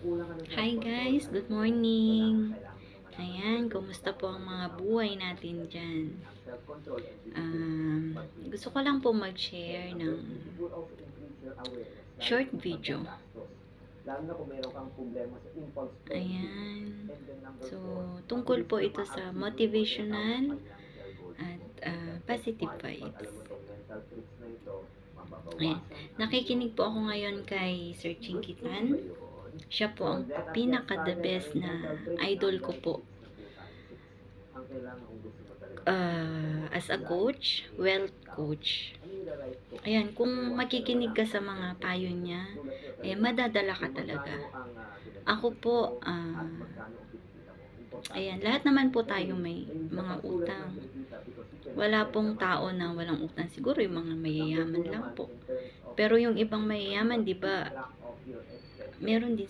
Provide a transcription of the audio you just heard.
Hi guys, good morning. Ayan, kumusta po ang mga buhay natin dyan? Gusto ko lang po mag-share ng short video. Ayan. So, tungkol po ito sa motivational at positive vibes. Ayan. Nakikinig po ako ngayon kay Sir Chinkitan. Siya po ang pinaka-the best na idol ko po. As a coach, wealth coach. Ayan, kung makikinig ka sa mga payo niya, madadala ka talaga. Ako po, ayan, lahat naman po tayo may mga utang. Wala pong tao na walang utang. Siguro yung mga mayayaman lang po. Pero yung ibang mayayaman, di ba, meron din